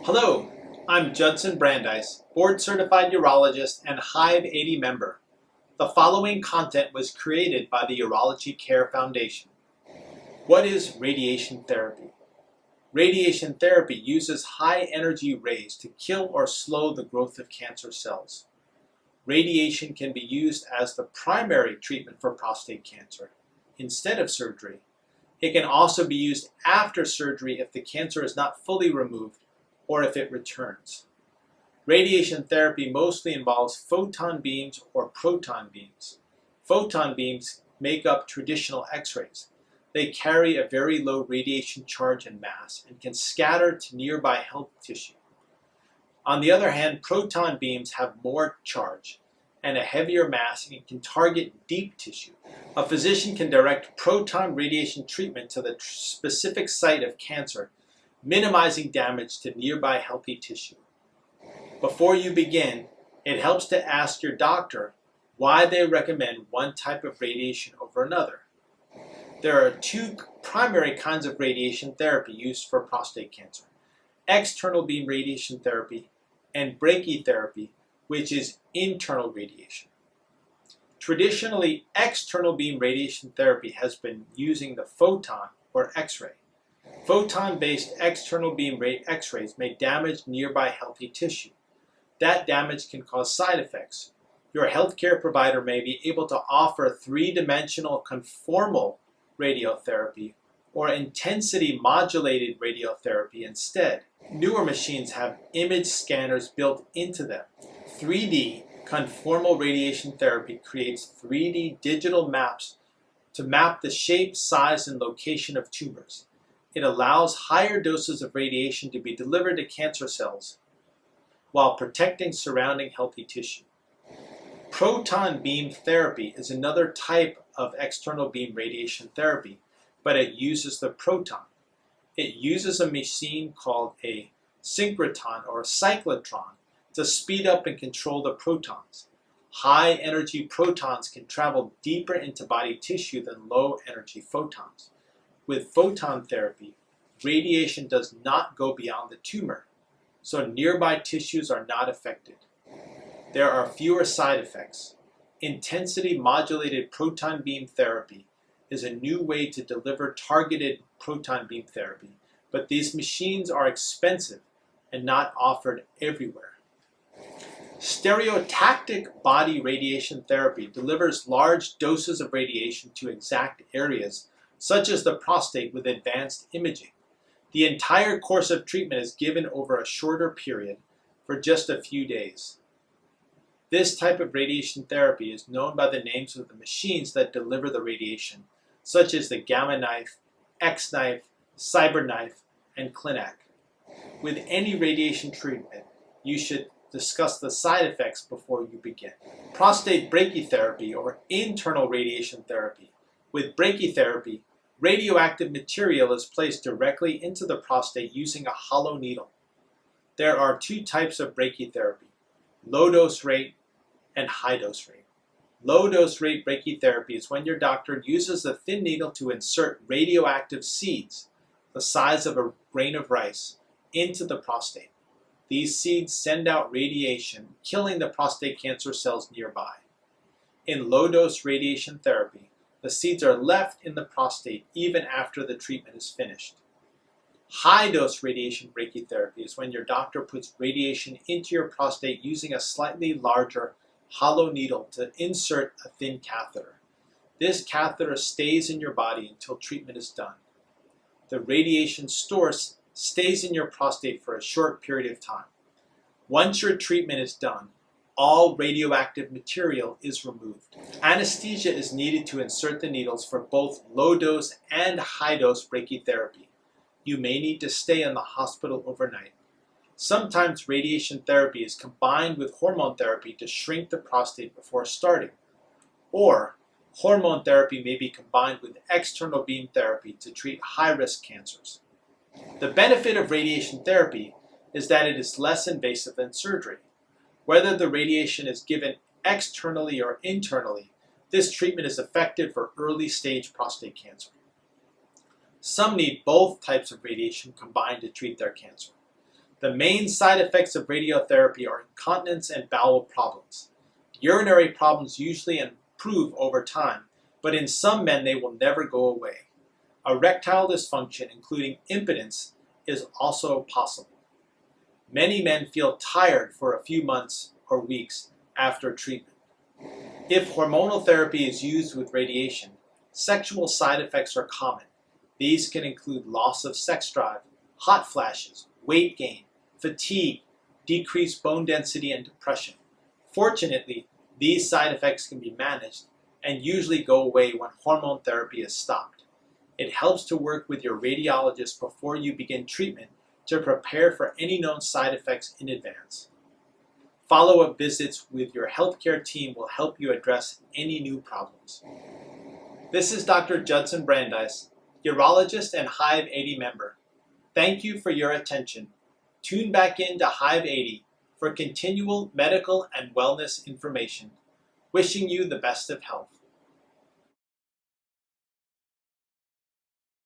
Hello, I'm Judson Brandeis, board-certified urologist and Hive 80 member. The following content was created by the Urology Care Foundation. What is radiation therapy? Radiation therapy uses high-energy rays to kill or slow the growth of cancer cells. Radiation can be used as the primary treatment for prostate cancer instead of surgery. It can also be used after surgery if the cancer is not fully removed or if it returns. Radiation therapy mostly involves photon beams or proton beams. Photon beams make up traditional X-rays. They carry a very low radiation charge and mass and can scatter to nearby healthy tissue. On the other hand, proton beams have more charge and a heavier mass and can target deep tissue. A physician can direct proton radiation treatment to the specific site of cancer, minimizing damage to nearby healthy tissue. Before you begin, it helps to ask your doctor why they recommend one type of radiation over another. There are two primary kinds of radiation therapy used for prostate cancer: external beam radiation therapy and brachytherapy, which is internal radiation. Traditionally, external beam radiation therapy has been using the photon or X-ray. Photon-based external beam X-rays may damage nearby healthy tissue. That damage can cause side effects. Your healthcare provider may be able to offer three-dimensional conformal radiotherapy or intensity modulated radiotherapy instead. Newer machines have image scanners built into them. 3D conformal radiation therapy creates 3D digital maps to map the shape, size, and location of tumors. It allows higher doses of radiation to be delivered to cancer cells while protecting surrounding healthy tissue. Proton beam therapy is another type of external beam radiation therapy, but it uses the proton. It uses a machine called a synchrotron or cyclotron to speed up and control the protons. High energy protons can travel deeper into body tissue than low energy photons. With photon therapy, radiation does not go beyond the tumor, so nearby tissues are not affected. There are fewer side effects. Intensity modulated proton beam therapy is a new way to deliver targeted proton beam therapy, but these machines are expensive and not offered everywhere. Stereotactic body radiation therapy delivers large doses of radiation to exact areas, such as the prostate, with advanced imaging. The entire course of treatment is given over a shorter period for just a few days. This type of radiation therapy is known by the names of the machines that deliver the radiation, such as the Gamma Knife, X-Knife, CyberKnife, and Clinac. With any radiation treatment, you should discuss the side effects before you begin. Prostate brachytherapy or internal radiation therapy. With brachytherapy, radioactive material is placed directly into the prostate using a hollow needle. There are two types of brachytherapy: low dose rate and high dose rate. Low dose rate brachytherapy is when your doctor uses a thin needle to insert radioactive seeds, the size of a grain of rice, into the prostate. These seeds send out radiation, killing the prostate cancer cells nearby. In low dose radiation therapy, the seeds are left in the prostate even after the treatment is finished. High-dose radiation brachytherapy is when your doctor puts radiation into your prostate using a slightly larger hollow needle to insert a thin catheter. This catheter stays in your body until treatment is done. The radiation source stays in your prostate for a short period of time. Once your treatment is done, all radioactive material is removed. Anesthesia is needed to insert the needles for both low-dose and high-dose brachytherapy. You may need to stay in the hospital overnight. Sometimes radiation therapy is combined with hormone therapy to shrink the prostate before starting. Or hormone therapy may be combined with external beam therapy to treat high-risk cancers. The benefit of radiation therapy is that it is less invasive than surgery. Whether the radiation is given externally or internally, this treatment is effective for early-stage prostate cancer. Some need both types of radiation combined to treat their cancer. The main side effects of radiotherapy are incontinence and bowel problems. Urinary problems usually improve over time, but in some men they will never go away. Erectile dysfunction, including impotence, is also possible. Many men feel tired for a few months or weeks after treatment. If hormonal therapy is used with radiation, sexual side effects are common. These can include loss of sex drive, hot flashes, weight gain, fatigue, decreased bone density, and depression. Fortunately, these side effects can be managed and usually go away when hormone therapy is stopped. It helps to work with your radiologist before you begin treatment to prepare for any known side effects in advance. Follow-up visits with your healthcare team will help you address any new problems. This is Dr. Judson Brandeis, urologist and Hive 80 member. Thank you for your attention. Tune back in to Hive 80 for continual medical and wellness information. Wishing you the best of health.